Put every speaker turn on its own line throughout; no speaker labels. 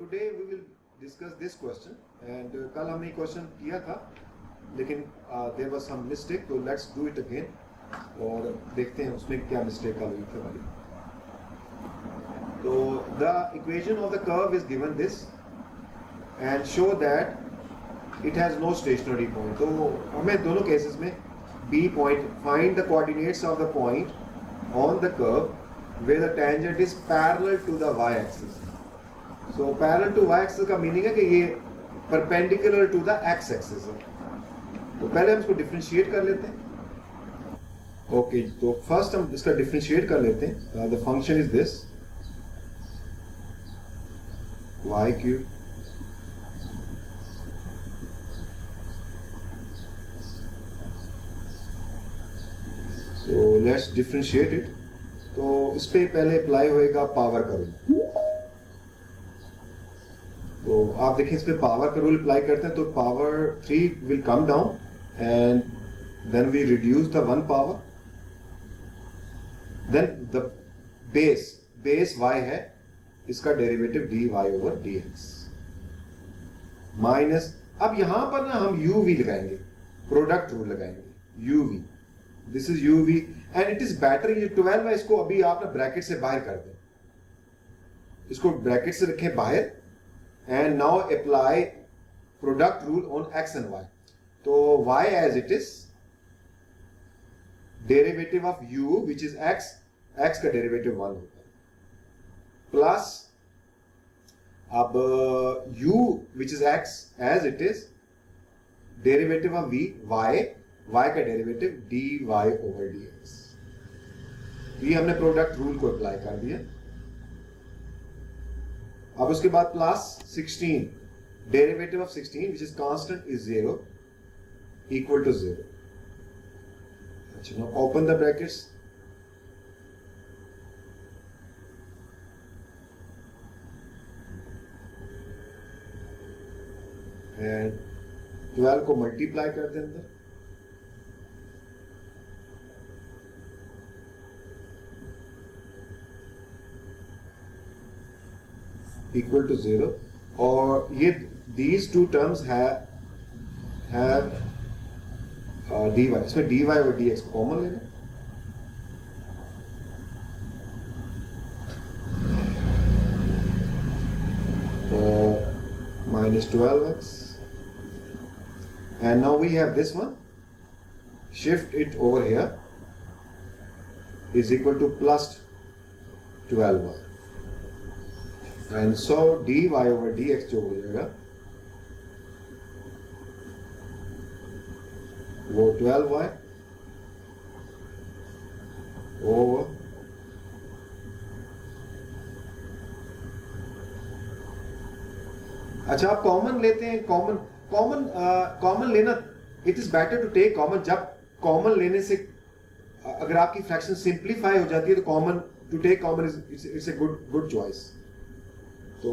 today we will discuss this question and कल हमने question किया था लेकिन there was some mistake, तो let's do it again और देखते हैं उसमें क्या mistake आ गई थी हमारी. तो the equation of the curve is given this and show that it has no stationary point. तो हमें दोनों cases में B point, find the coordinates of the point on the curve where the tangent is parallel to the y-axis. So parallel to y-axis का meaning है कि ये perpendicular to the x-axis है. तो पहले हम इसको differentiate कर लेते हैं. Okay, तो first हम इसका differentiate कर लेते हैं. The function is this y cube so let's differentiate it. तो इस पे पहले अप्लाई होएगा पावर का रूल. तो आप देखें इस पे पावर का रूल अप्लाई करते हैं तो power 3 will come down and then we reduce the one power, then the base y है, इसका derivative dy over dx minus, अब यहां पर ना हम uv लगाएंगे, प्रोडक्ट रूल लगाएंगे uv. This is uv and it is better, ये 12 है, इसको अभी आप ना ब्रैकेट से बाहर कर दें, इसको ब्रैकेट से रखें बाहर and now apply product rule on x and y. तो y as it is, derivative of u which is x, x का derivative 1 होता है, plus अब u which is x as it is, derivative of v y, y का derivative dy over dx. ये हमने product rule को apply कर दिया. अब उसके बाद plus 16, derivative of 16 which is constant is 0 equal to 0. अच्छा, now open the brackets and 12 को मल्टीप्लाई कर दें अंदर, equal to 0. और ये these two terms have dy, इसमें dy और dx को कॉमन लेना, तो minus 12x and now we have this one, shift it over here, is equal to plus 12y. And so dy over dx जो हो जाएगा वो 12y over अच्छा, आप कॉमन लेते हैं, कॉमन लेना, it is better to take common. जब कॉमन लेने से अगर आपकी फ्रैक्शन सिंप्लीफाई हो जाती है तो common, to take common it's a good choice. तो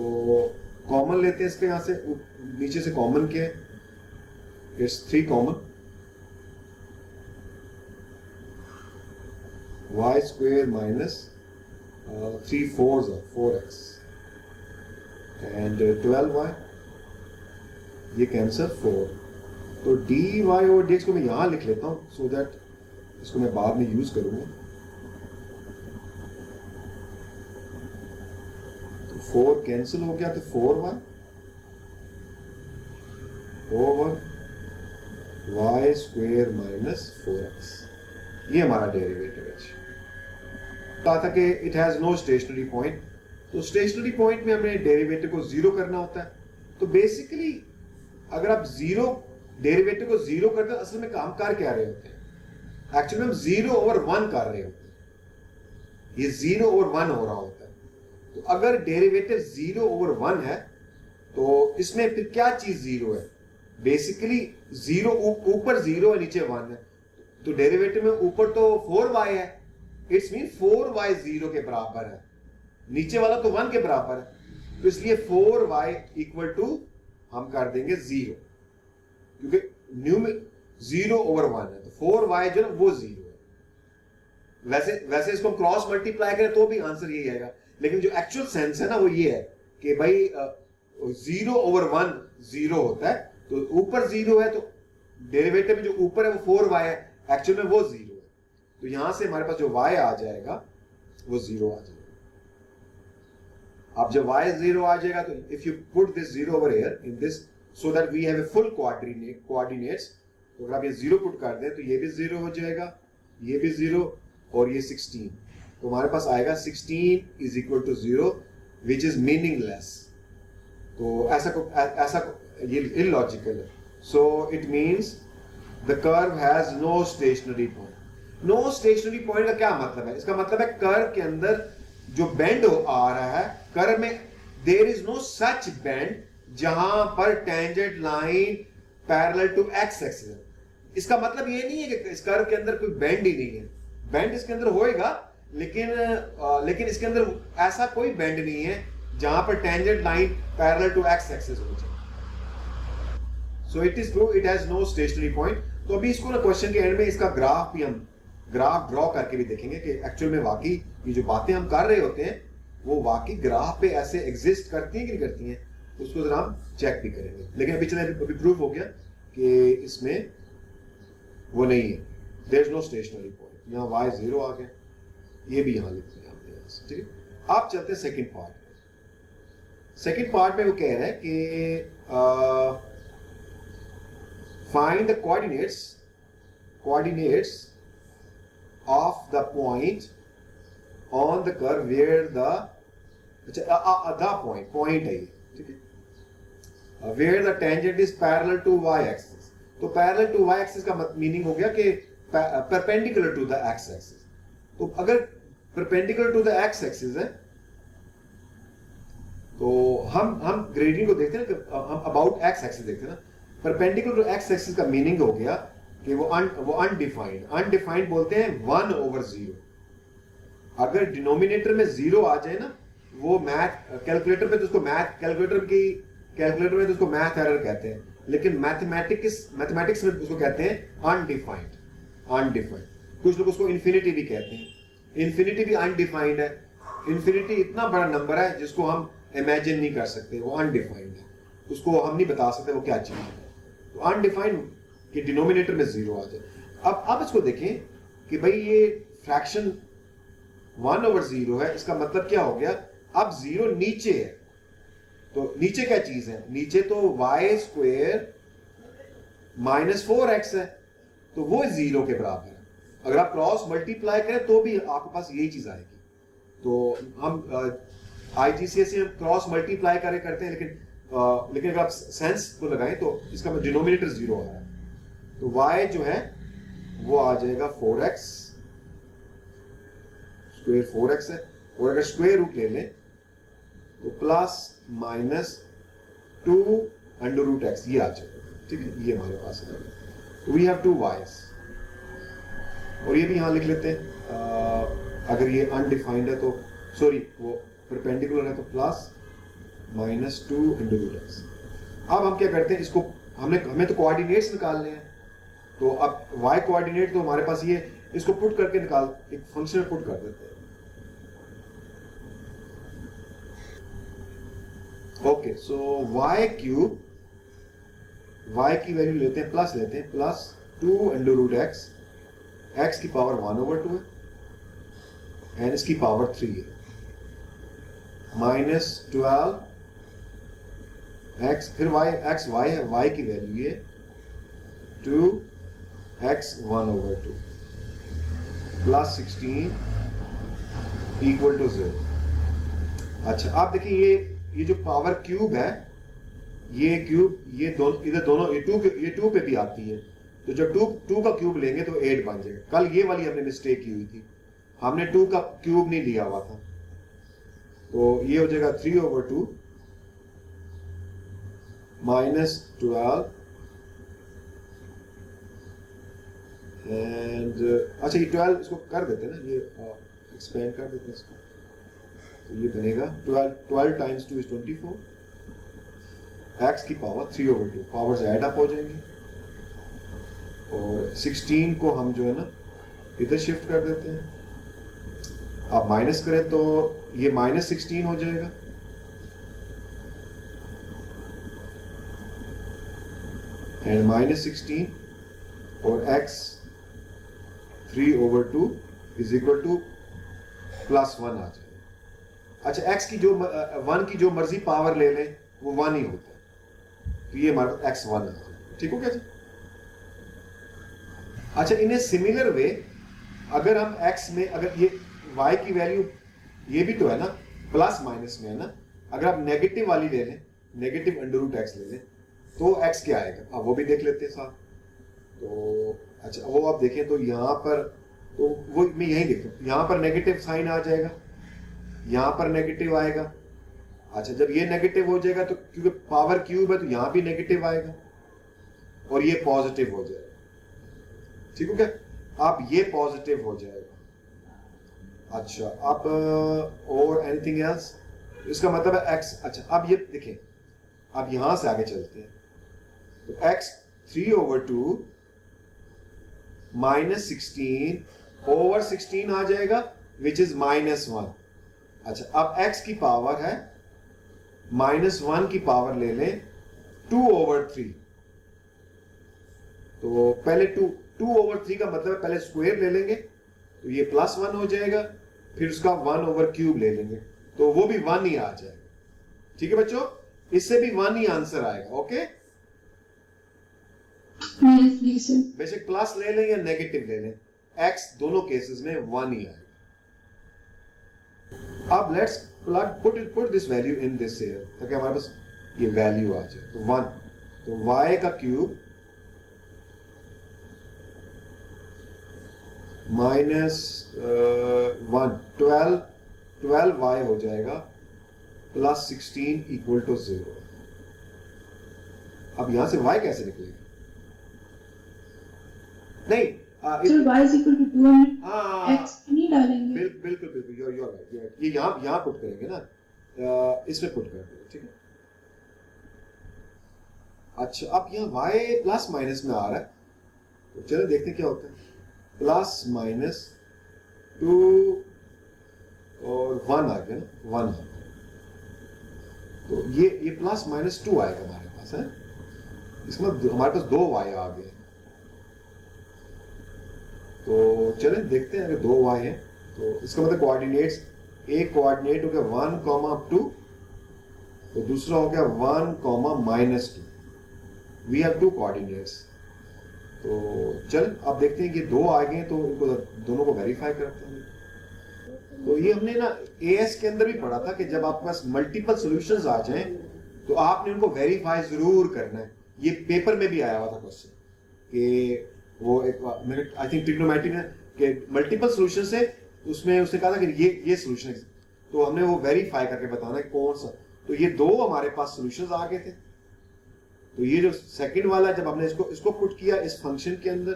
कॉमन लेते हैं इसके, यहां से नीचे से कॉमन किया, it's 3 common, y square minus 3 4s 4x and 12y, ये कैंसर 4. तो dy और dx को मैं यहां लिख लेता हूं सो दैट इसको मैं बाद में यूज करूंगा. 4 कैंसिल हो गया तो 4y over y square minus 4x, ये हमारा डेरिवेटिव है. कहा था कि it has no stationary point, तो स्टेशनरी पॉइंट में हमें डेरिवेटिव को 0 करना होता है. तो बेसिकली अगर आप डेरिवेटिव को 0 करते हैं, असल में काम कर क्या रहे होते हैं, एक्चुअली हम 0 ओवर 1 कर रहे होते हैं, ये 0 ओवर 1 हो रहा होता है. तो अगर डेरिवेटिव 0 ओवर 1 है तो इसमें फिर क्या चीज 0 है, बेसिकली 0 ऊपर 0 है, नीचे 1 है. तो डेरिवेटिव में ऊपर तो 4y है, इट्स मीन 4y 0 के बराबर है, नीचे वाला तो 1 के बराबर है. तो इसलिए 4y इक्वल टू हम कर देंगे 0, क्योंकि न्यू में 0 ओवर 1 है, तो 4y जो है वो 0 है. वैसे इसको क्रॉस मल्टीप्लाई करें तो भी आंसर यही आएगा, लेकिन जो एक्चुअल सेंस है ना वो ये है कि भाई 0 over 1 0 होता है, तो ऊपर 0 है तो डेरिवेटिव में जो ऊपर है वो 4y है, एक्चुअल में वो 0 है, तो यहां से हमारे पास जो y आ जाएगा वो 0 आ जाएगा। अब जब y 0 आ जाएगा तो if you put this 0 over here in this so that we have a full coordinates, तो अगर आप ये 0 पुट कर दें तो ये भी 0 हो जाएगा, ये भी 0 और ये 16, तो हमारे पास आएगा 16 is equal to 0 which is meaningless. तो ऐसा ये इलॉजिकल है। So it means the curve has no stationary point. No stationary point का क्या मतलब है? इसका मतलब है कर्व के अंदर जो बेंड आ रहा है, कर्व में there is no such bend जहां पर tangent line parallel to x axis है। इसका मतलब ये नहीं है कि इस कर्व के अंदर कोई बेंड ही नहीं है, बेंड इसके अंदर होएगा, लेकिन इसके अंदर ऐसा कोई बेंड नहीं है जहां पर tangent line parallel to x axis हो जाए। So it is true, it has no stationary point. तो अभी इसको ना क्वेश्चन के एंड में इसका ग्राफ भी हम ग्राफ ड्रॉ करके भी देखेंगे कि एक्चुअल में वाकई ये जो बातें हम कर रहे होते हैं वो वाकई ग्राफ पे ऐसे एग्जिस्ट करती हैं कि नहीं करती हैं, उसको जरा हम चेक भी करेंगे। लेकिन अभी प्रूफ हो गया कि इसमें वो नहीं है, there is no stationary point. यहाँ y 0 आ गया, ये भी यहाँ लिख दिया हमने, ठीक है। आप चलते हैं सेकंड पार्ट। सेकंड पार्ट में वो कह रहे हैं कि find the coordinates of the point on the curve where the point है ये, ठीक है, where the tangent is parallel to y axis। तो parallel to y axis का मीनिंग हो गया कि perpendicular to the x axis। तो अगर perpendicular to the x axis है तो हम ग्रेडियंट को देखते हैं कि हम about x axis देखते हैं ना। perpendicular to x axis का मीनिंग हो गया कि वो अनडिफाइंड बोलते हैं 1 over 0। अगर डिनोमिनेटर में 0 आ जाए ना, वो मैथ कैलकुलेटर में तो उसको कैलकुलेटर में तो उसको मैथ एरर कहते हैं, लेकिन मैथमेटिक्स में उसको कहते हैं अनडिफाइंड। कुछ लोग उसको इन्फिनिटी भी कहते हैं। इन्फिनिटी भी अनडिफाइंड है। इन्फिनिटी इतना बड़ा नंबर है जिसको हम इमेजिन नहीं कर सकते, वो अनडिफाइंड है, उसको हम नहीं बता सकते वो क्या चीज है। तो अनडिफाइंड कि डिनोमिनेटर में 0 आ जाए। अब इसको देखें कि भाई ये फ्रैक्शन 1 over 0 है, इसका मतलब क्या हो गया? अब 0 नीचे है, तो नीचे क्या चीज है? नीचे तो y स्क्वायर माइनस 4x है, तो वो 0 के बराबर है। अगर आप क्रॉस मल्टीप्लाई करें तो भी आपके पास यही चीज आएगी। तो हम IGCSE में क्रॉस मल्टीप्लाई करते हैं, लेकिन अगर आप सेंस को लगाएं तो इसका डिनोमिनेटर 0 आ रहा है, तो y जो है वो आ जाएगा 4x स्क्वायर, 4x है, और अगर स्क्वायर रूट ले लें तो plus minus 2 under root x ये आ जाएगा, ठीक है। ये हमारे पास है, तो वी हैव 2 y's, और ये भी यहां लिख लेते हैं। अगर ये अनडिफाइंड है तो सॉरी वो परपेंडिकुलर है तो plus minus 2 under root x। अब हम क्या करते हैं, इसको हमें तो कोऑर्डिनेट्स निकालने हैं, तो अब y कोऑर्डिनेट तो हमारे पास ये, इसको पुट करके एक फंक्शन में पुट कर देते हैं। Okay, so y cube, y की वैल्यू लेते हैं, प्लस लेते हैं, plus 2 under root x, x की पावर 1 over 2 है एंड इसकी पावर 3 है, माइनस 12 x, फिर y है, y की वैल्यू ये 2x 1 over 2 plus 16 equal to 0। अच्छा, आप देखिए ये जो पावर क्यूब है, ये क्यूब ये दोनों ये 2 पे भी आती है, तो जब 2 का क्यूब लेंगे तो 8 बन जाएगा। कल ये वाली हमने मिस्टेक की हुई थी, हमने 2 का क्यूब नहीं लिया हुआ था, तो ये हो जाएगा 3 over 2 माइनस 12 एंड अच्छा ये 12 इसको कर देते हैं ना, ये एक्सपेंड कर देते हैं इसको, तो ये बनेगा 12 टाइम्स 2 इज 24, x की power 3 over 2, powers add up हो जाएंगी, और 16 को हम जो है ना इधर शिफ्ट कर देते हैं। आप माइनस करें तो ये माइनस 16 हो जाएगा, एंड -16 और x 3/2 इज इक्वल टू +1 आ जाए। अच्छा, x की जो 1 की जो मर्जी पावर ले लें वो 1 ही होता है, तो ये हमारा x 1 आ जाए। ठीक हो गया जी? अच्छा, इन ए सिमिलर वे अगर हम x में अगर ये y की वैल्यू ये भी तो है ना प्लस माइनस में है ना, अगर आप नेगेटिव वाली ले लें, नेगेटिव √x ले लें तो x क्या आएगा, अब वो भी देख लेते हैं साथ। तो अच्छा, वो आप देखें तो यहाँ पर तो वो मैं यही देखता हूँ, यहाँ पर नेगेटिव साइन आ जाएगा, यहाँ पर नेगेटिव आएगा। अच्छा, जब ये नेगेटिव हो जाएगा तो क्योंकि पावर क्यूब है तो यहाँ भी नेगेटिव आएगा और ये पॉजिटिव हो जाएगा। ठीक हो क्या? अब ये पॉजिटिव हो जाएगा। अच्छा, अब और एनीथिंग एल्स, इसका मतलब है x। अच्छा, अब ये देखिए, अब यहां से आगे चलते हैं तो x 3/2 -16/16 आ जाएगा विच इज -1। अच्छा, अब x की पावर है -1 की पावर ले लें 2/3, तो पहले 2/3 का मतलब है पहले स्क्वायर ले लेंगे तो ये +1 हो जाएगा, फिर उसका 1/³ ले लेंगे तो वो भी 1 ही आ जाएगा। ठीक है बच्चों, इससे भी 1 ही आंसर आएगा। ओके, बेशक प्लस ले लें या नेगेटिव ले लें, x दोनों केसेस में 1 ही आएगा। अब let's put this value in this here ताकि हमारे पास ये वैल्यू आ जाए। तो 1, तो y का क्यूब -1 12y हो जाएगा +16 = 0। अब यहां से y कैसे निकलेगा? नहीं,
y is equal to 200 x नहीं डालेंगे।
बिल्कुल बिल्कुल, you're right। ये यहाँ पुट करेंगे ना, इसमें पुट कर देंगे। ठीक है। अच्छा, अब यहाँ y प्लस माइनस में आ रहा है तो चलो देखते हैं क्या होता है। +-2 और 1 आ गया ना, 1 आ गया तो ये +-2 आएगा हमारे पास है, इसमें हमारे पास 2 y आ गए। तो चलें देखते हैं, अगर 2 y है तो इसका मतलब कोऑर्डिनेट्स, एक कोऑर्डिनेट हो गया 1, 2 तो दूसरा हो गया 1, -2। We have 2 coordinates. तो चल अब देखते हैं कि 2 आ गए तो इनको दोनों को वेरीफाई करते हैं। तो ये हमने ना एएस के अंदर भी पढ़ा था कि जब आपके पास मल्टीपल सॉल्यूशंस आ जाएं तो आपने उनको वेरीफाई जरूर करना है। ये पेपर में भी आया हुआ था क्वेश्चन कि वो एक आई थिंक ट्रिग्नोमेट्री में कि मल्टीपल सॉल्यूशन से उसमें उसने कहा था कि ये सॉल्यूशन है, तो हमने वो वेरीफाई करके बताना है कौन सा। तो ये 2 हमारे पास सॉल्यूशंस आ गए थे, तो ये जो सेकंड वाला जब हमने इसको पुट किया इस फंक्शन के अंदर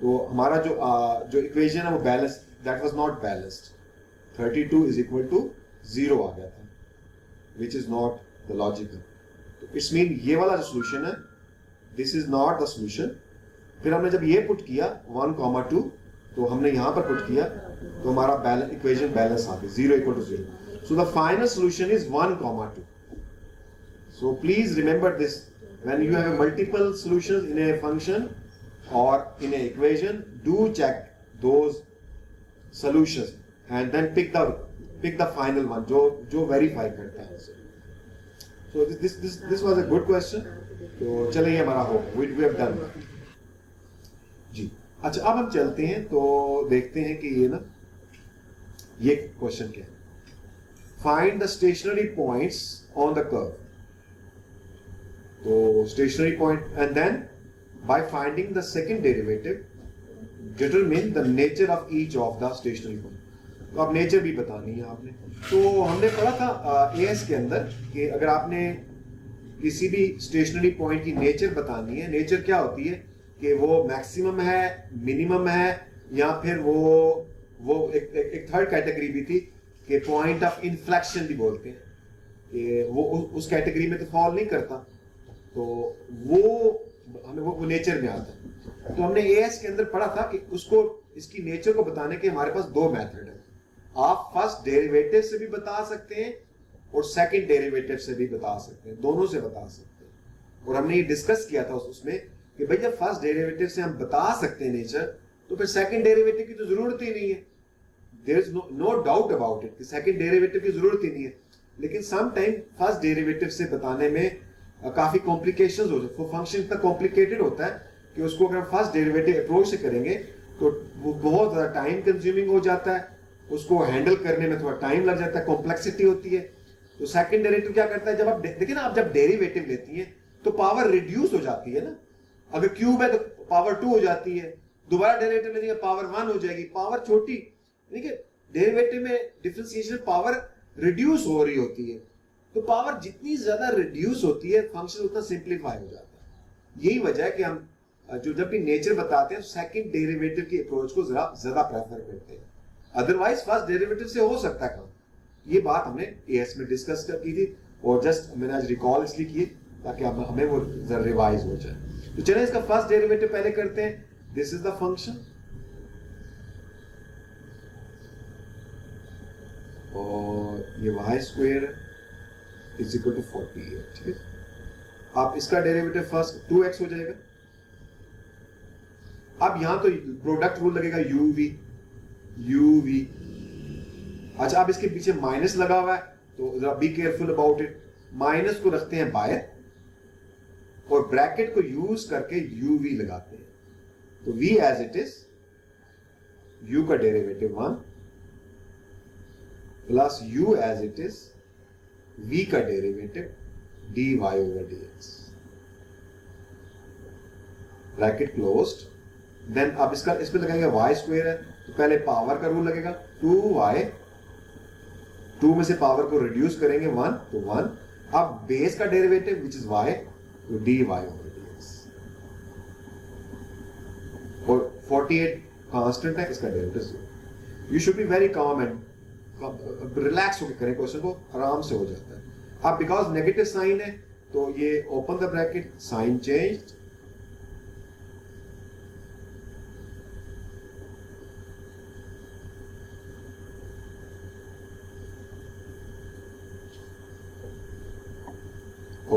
तो हमारा जो इक्वेशन है वो balance, that was not balanced. 32 = 0 आ गया था, which is not the logical. तो इट्स मीन ये वाला जो सॉल्यूशन है this is not the solution. फिर हमने जब ये पुट किया 1, 2 तो हमने यहां पर पुट किया तो हमारा इक्वेशन बैलेंस आ गई 0 = 0। So the final solution is 1, 2। So please remember this, when you have multiple solutions in a function or in a equation, do check those solutions and then pick the final one जो verify करता है उसे। So this was a good question। तो चलिए हमारा हो we have done जी। अच्छा, अब हम चलते हैं तो देखते हैं कि ये ना ये क्वेश्चन क्या है। Find the stationary points on the curve। तो stationary point and then by finding the second derivative determine the nature of each of the stationary point। तो अब नेचर भी बतानी है आपने। तो हमने पढ़ा था एएस के अंदर कि अगर आपने किसी भी स्टेशनरी पॉइंट की नेचर बतानी है, नेचर क्या होती है कि वो मैक्सिमम है, मिनिमम है, या फिर वो एक थर्ड कैटेगरी भी थी कि पॉइंट ऑफ इन्फ्लेक्शन भी बोलते हैं कि वो उस कैटेगरी में तो फॉल नहीं करता, तो वो हमें वो नेचर में आता है। तो हमने एएस के अंदर पढ़ा था कि उसको इसकी नेचर को बताने के हमारे पास 2 मेथड है। आप फर्स्ट डेरिवेटिव से भी बता सकते हैं और सेकंड डेरिवेटिव से भी बता सकते हैं, दोनों से बता सकते हैं। और हमने ये डिस्कस किया था उसमें कि भाई जब फर्स्ट डेरिवेटिव से हम बता सकते हैं नेचर, तो फिर सेकंड डेरिवेटिव की तो जरूरत ही नहीं है। There is no doubt about it कि सेकंड डेरिवेटिव की जरूरत ही नहीं है। लेकिन सम टाइम फर्स्ट डेरिवेटिव से बताने में काफी कॉम्प्लिकेशंस हो जाते हैं। फंक्शन इतना कॉम्प्लिकेटेड होता है कि उसको अगर फर्स्ट डेरिवेटिव अप्रोच से करेंगे तो वो बहुत ज्यादा टाइम कंज्यूमिंग हो जाता है, उसको हैंडल करने में थोड़ा टाइम लग जाता है, कॉम्प्लेक्सिटी होती है। तो सेकंड डेरिवेटिव क्या करता है, जब आप देखिए ना, आप जब डेरिवेटिव लेती हैं तो पावर रिड्यूस हो जाती है ना। अगर क्यूब है तो पावर 2 हो जाती है, दोबारा डेरिवेटिव लेंगे पावर 1 हो जाएगी, पावर छोटी। ठीक है, डेरिवेटिव में डिफरेंशिएशन पावर रिड्यूस हो रही होती है, तो पावर जितनी ज्यादा रिड्यूस होती है फंक्शन उतना सिंप्लीफाई हो जाता है। यही वजह है कि हम जो जब भी नेचर बताते हैं सेकंड डेरिवेटिव की अप्रोच को जरा ज्यादा प्रेफर करते हैं। अदरवाइज फर्स्ट डेरिवेटिव से हो सकता है काम। ये बात हमने एएस में डिस्कस की थी और जस्ट मैंने आज रिकॉल इसलिए किए ताकि हमें वो जरा रिवाइज हो जाए। तो चलिए इसका फर्स्ट डेरिवेटिव पहले करते हैं। दिस इज द फंक्शन और ये y square is equal to 48। ठीक है, आप इसका डेरिवेटिव फर्स्ट 2x हो जाएगा। अब यहां तो प्रोडक्ट रूल लगेगा यूवी। अच्छा, अब इसके पीछे माइनस लगा हुआ है तो जरा be careful about it. Minus को रखते हैं बाहर और ब्रैकेट को यूज करके यूवी लगाते हैं। तो v as it is, u का derivative 1 plus u as it is v का derivative dy over dx, bracket closed. Then अब इसका इस पे लगाएंगे y स्क्वायर है तो पहले पावर का रूल लगेगा 2y, 2 में से पावर को रिड्यूस करेंगे 1 तो 1। अब बेस का डेरिवेटिव विच इज y तो dy ओवर dx और 48 कांस्टेंट है, इसका derivative 0। You should be very calm and relax होकर करें, क्वेश्चन को आराम से हो जाता है। अब बिकॉज नेगेटिव साइन है तो ये open the bracket, sign changed,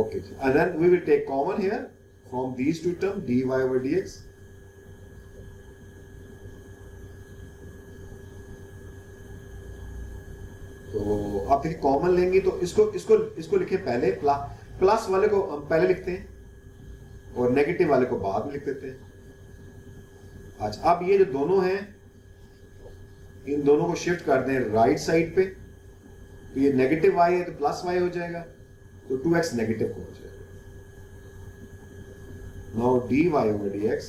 okay, and then we will take common here from these two terms dy over dx. तो आप देखिए कॉमन लेंगे तो इसको लिखे पहले, प्लस वाले को हम पहले लिखते हैं और नेगेटिव वाले को बाद में लिख देते हैं। अच्छा, अब ये जो दोनों हैं इन दोनों को शिफ्ट कर दें राइट साइड पे, तो ये नेगेटिव y है तो प्लस y हो जाएगा, तो 2x नेगेटिव हो जाएगा। Now dy over dx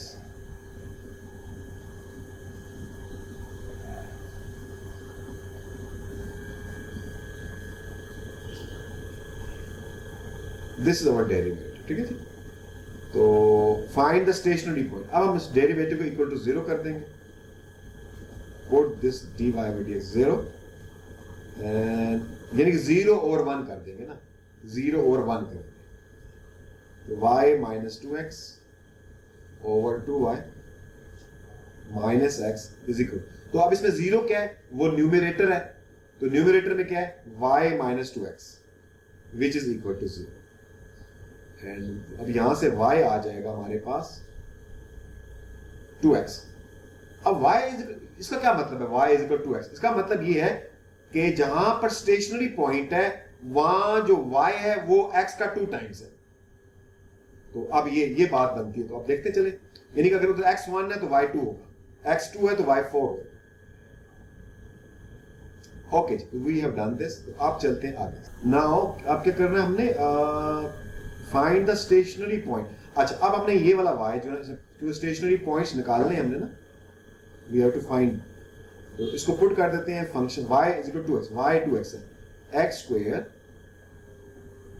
this is our derivative. ठीक है जी, तो फाइंड द स्टेशनरी पॉइंट। अब हम इस डेरिवेटिव को इक्वल टू 0 कर देंगे, put this dy over dx 0 and यानी कि 0 और 1 कर देंगे ना, 0 और 1 कर देंगे तो y minus 2x over 2y minus x is equal. तो अब इसमें 0 क्या है, वो न्यूमरेटर है, तो न्यूमरेटर में क्या है y minus 2x which is equal to 0 and अब यहां से y आ जाएगा हमारे पास 2x। अब y इसका क्या मतलब है, y is equal to x? इसका मतलब ये है कि जहां पर स्टेशनरी पॉइंट है वहां जो y है वो x का 2 टाइम्स है। तो अब ये बात बनती है, तो अब देखते चले, यानी कि अगर उधर x1 है तो y2 होगा, x2 है तो y4 होगा। Okay, we have done this. तो आप चलते हैं आगे। नाउ अब क्या करना है हमने, फाइंड द स्टेशनरी पॉइंट। अच्छा, अब हमने ये वाला y जो है स्टेशनरी पॉइंट्स निकालने हमने ना, वी हैव टू फाइंड। तो इसको पुट कर देते हैं function y is equal to x, y 2x है, x square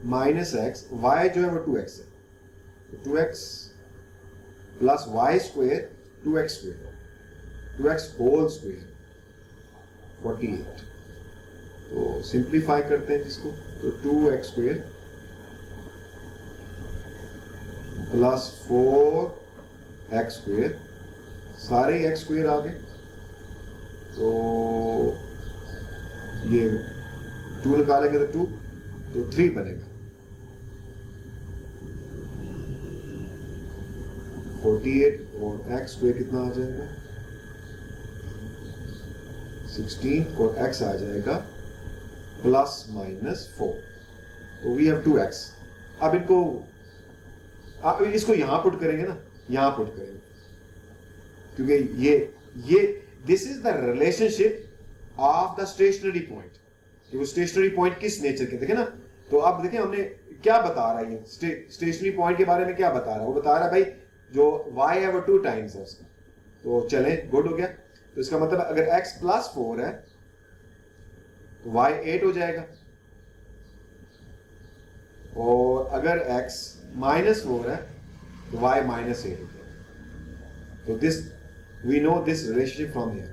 minus x, y जो है वो 2x है, तो 2x plus y square 2x square, 2x whole square 48। तो सिंप्लीफाई करते हैं जिसको, तो 2x square plus 4x square, सारे x स्क्वायर आ गए, तो ये 2 निकालेंगे तो 2 तो 3 बनेगा। 48 और x स्क्वायर कितना आ जाएगा 16 और x आ जाएगा प्लस माइनस 4। तो वी हैव 2x। अब इनको आप इसको यहां पुट करेंगे ना, यहां पुट करेंगे, क्योंकि ये this is the relationship of the stationary point. वो स्टेशनरी पॉइंट किस नेचर के, देखे ना। तो आप देखें हमने क्या बता रहा है, ये स्टेशनरी पॉइंट के बारे में क्या बता रहा है, वो बता रहा है भाई जो y है वो 2 टाइम्स है उसका। तो चले गुड हो गया। तो इसका मतलब अगर x प्लस 4 है तो y 8 हो जाएगा, और अगर x माइनस 4 है तो y माइनस 8 हो जाएगा। तो this we know this relationship from here.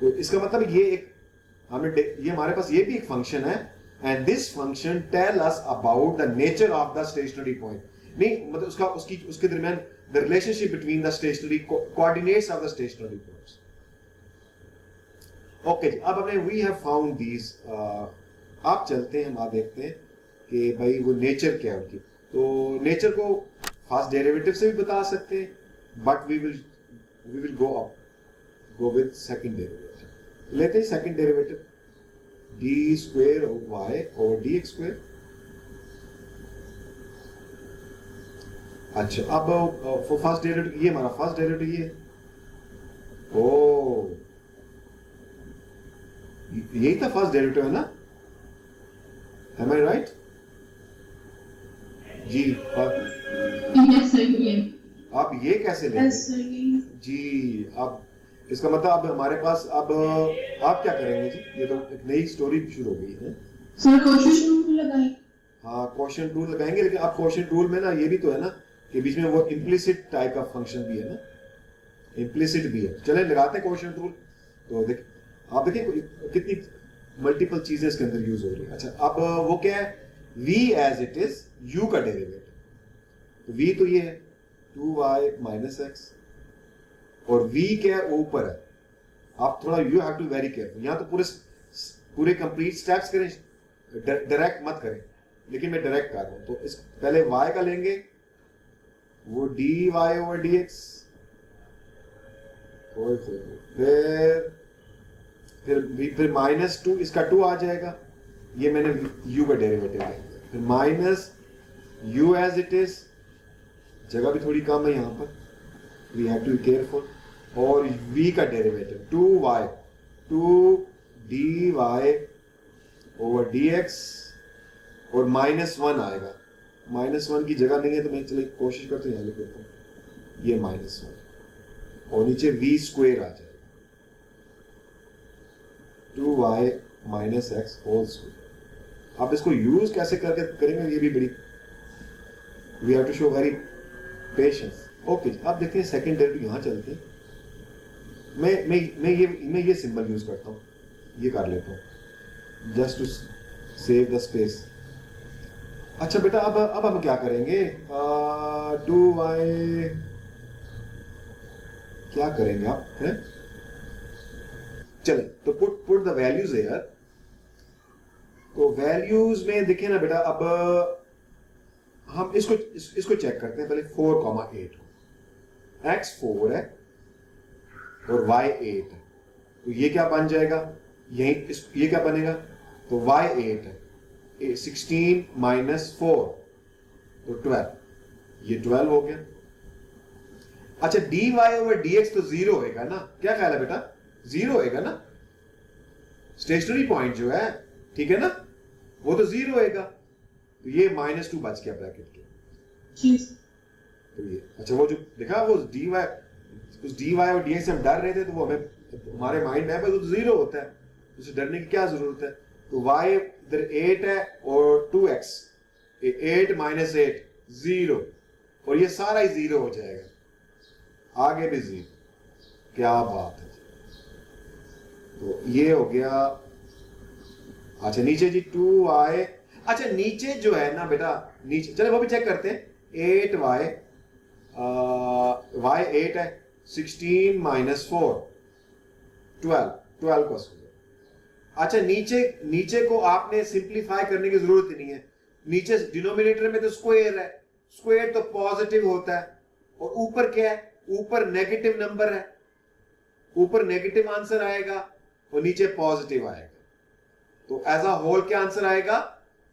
तो इसका मतलब ये एक ये हमारे पास ये भी एक फंक्शन है, and this function tell us about the nature of the stationary point. नहीं मतलब उसके दरमियान the relationship between the stationary coordinates of the stationary points. Okay, अब हमने वी हैव फाउंड दीज। आप चलते हैं, हम देखते हैं कि भाई वो नेचर क्या है उनकी। तो नेचर को फर्स्ट डेरिवेटिव से भी बता सकते हैं, but we will go with second derivative. लेते हैं second derivative, D square y और डी एक्स स्क्वायर। अच्छा, अब फर्स्ट डेरिवेटिव, ये हमारा फर्स्ट डेरिवेटिव ये, ओ यही था फर्स्ट डेरिवेटिव है ना, एम आई राइट जी?
यस सर, ये
अब ये कैसे लेंगे जी? अब इसका मतलब अब हमारे पास, अब आप क्या करेंगे जी? ये तो एक नई स्टोरी शुरू हो गई है
सर। क्वेश्चन रूल लगाएं।
हाँ, क्वेश्चन रूल लगाएंगे, लेकिन अब क्वेश्चन रूल में ना ये भी तो है ना कि बीच में वो इम्प्लिसिट टाइप का फंक्शन भी है ना, इम्प्लिसिट भी है। चले लगाते हैं क्वेश्चन रूल। तो आप देखिए कितनी मल्टीपल चीजें इसके अंदर यूज हो रही है। अच्छा, अब वो क्या है, v as it is u का डेरिवेटिव। तो v तो ये है 2y माइनस एक्स, और v क्या है, ऊपर है। आप थोड़ा you have to very careful, यहां तो पूरे कंप्लीट स्टेप्स करें, डायरेक्ट मत करें, लेकिन मैं डायरेक्ट कर रहा हूं। तो इस पहले y का लेंगे, वो dy ओवर dx, फिर माइनस 2, इसका 2 आ जाएगा, ये मैंने u का डेरिवेटिव लिया, फिर minus u as it is, जगह भी थोड़ी कम है यहाँ पर, we have to be careful, और v का derivative 2y, 2dy over dx, और -1 आएगा। -1 की जगह नहीं है तो मैं चलिए कोशिश करते हैं, यहाँ लिख देता हूँ, ये -1, और नीचे v स्क्वायर आ जाएगा, 2y minus x whole square. आप इसको यूज कैसे करके करेंगे, ये भी बड़ी, we have to show very patience. Okay, अब देखते हैं सेकंड डेरिवेटिव, यहाँ चलते हैं। मैं ये सिंबल यूज करता हूँ, ये कर लेता हूँ just to save the space. अच्छा बेटा, अब हम क्या करेंगे, 2y क्या करेंगे आप, है? चले तो पुट द वैल्यूज हियर। तो वैल्यूज में देखिए ना बेटा, अब हम इसको चेक करते हैं पहले। 4,8 x 4 है और y 8 है, तो ये क्या बन जाएगा, ये क्या बनेगा, तो y 8 है, 16 माइनस 4 तो 12, ये 12 हो गया। अच्छा, dy ओवर dx तो 0 होएगा ना, क्या ख्याल है बेटा, 0 होएगा ना, स्टेशनरी पॉइंट जो है, ठीक है ना, वो तो 0 होएगा, तो ये -2 बच गया ब्रैकेट के। तो ये अच्छा, वो जो देखा वो dy और dx से हम डर रहे थे, तो वो हमें हमारे माइंड में है वो तो 0 होता है, उसे डरने की क्या जरूरत है। तो y इधर 8 है और 2x, 8 माइनस 8 0, और ये सारा ही 0 हो जाएगा, आगे भी 0। क्या बात है, तो ये हो गया। अच्छा नीचे जी 2y, अच्छा नीचे जो है ना बेटा, नीचे चले वो भी चेक करते हैं। 8y, y 8 है, 16 माइनस 4 12 को। अच्छा नीचे को आपने सिंप्लीफाई करने की जरूरत ही नहीं है, नीचे डिनोमिनेटर में तो स्क्वायर है, स्क्वायर तो पॉजिटिव होता है, और ऊपर क्या है, ऊपर नेगेटिव नंबर है, ऊपर नेगेटिव आंसर आएगा और नीचे पॉजिटिव आएगा, तो एज अ होल क्या आंसर आएगा,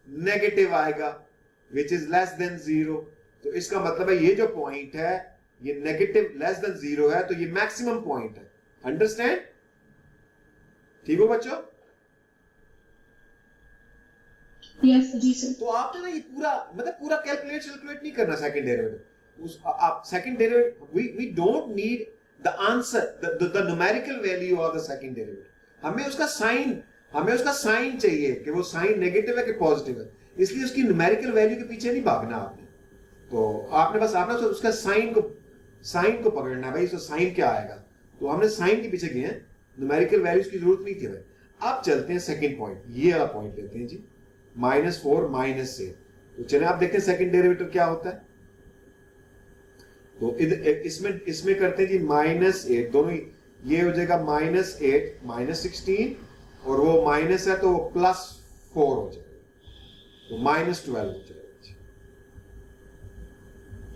नेगेटिव आएगा, विच इज लेस देन 0। तो इसका मतलब है ये जो पॉइंट है ये नेगेटिव लेस देन 0 है, तो ये मैक्सिमम पॉइंट है। अंडरस्टैंड? ठीक हो बच्चों?
Yes, जी सर।
तो आपने ना ये पूरा मतलब पूरा कैलकुलेट नहीं करना सेकंड डेरिवेटिव। उस आप second derivative we don't need the answer the numerical value of the second derivative. हमें उसका साइन चाहिए कि वो साइन नेगेटिव है कि पॉजिटिव है, इसलिए उसकी न्यूमेरिकल वैल्यू के पीछे नहीं भागना आपने। तो आपने उसका साइन को पकड़ना है, भाई उसका साइन क्या आएगा, तो हमने साइन के पीछे गए हैं, न्यूमेरिकल वैल्यूज की जरूरत नहीं थी भाई। अब चलते हैं सेकंड पॉइंट, ये वाला पॉइंट लेते हैं जी, -4 -8। तो चले आप देखते हैं सेकंड डेरिवेटिव क्या होता है। तो इसमें करते हैं जी -8, दोनों ये हो जाएगा -8 -16, और वो माइनस है तो वो +4 हो जाएगा, तो -12 हो जाएगा,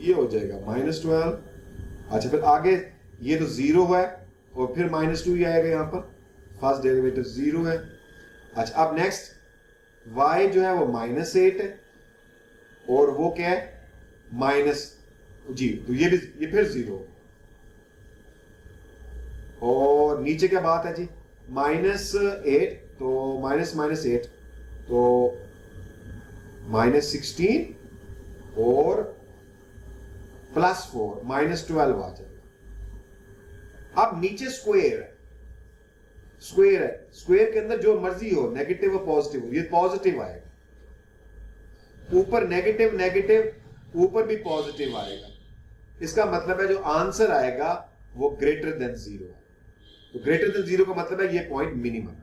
ये हो जाएगा -12। अच्छा फिर आगे ये तो 0 है और फिर -2 ही आएगा, यहां पर फर्स्ट डेरिवेटिव 0 है। अच्छा अब नेक्स्ट y जो है वो -8 है और वो क्या है माइनस जी, तो ये फिर 0, और नीचे क्या बात है जी, -8 तो -8 तो -16 और +4 -12 आ जाएगा। अब नीचे स्क्वायर है, स्क्वायर के अंदर जो मर्जी हो, नेगेटिव और पॉजिटिव हो, ये पॉजिटिव आएगा, ऊपर नेगेटिव ऊपर भी पॉजिटिव आएगा। इसका मतलब है जो आंसर आएगा वो ग्रेटर देन 0 है। तो ग्रेटर देन 0 का मतलब है ये पॉइंट मिनिमम।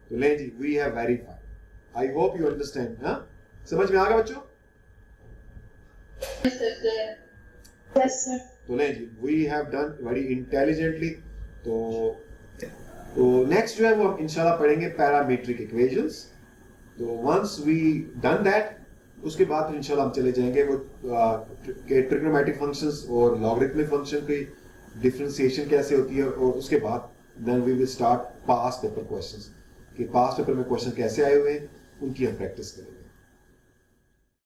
तो ले जी, we have verified. I hope you understand. हाँ, समझ में आ गया बच्चों?
Yes sir।
तो ले जी, we have done very intelligently. तो नेक्स्ट जो है वो हम इंशाल्लाह पढ़ेंगे पैरामीट्रिक इक्वेशंस। तो वंस वी डन दैट, उसके बाद फिर इंशाल्लाह हम चले जाएंगे वो के ट्रिग्नोमेट्रिक फंक्शंस और लॉगरिथमिक फंक्शन की डिफरेंशिएशन कैसे होती है, और उसके बाद then we will start past paper questions, कि पास्ट पेपर में क्वेश्चन कैसे आए हुए हैं उनकी हम प्रैक्टिस करेंगे।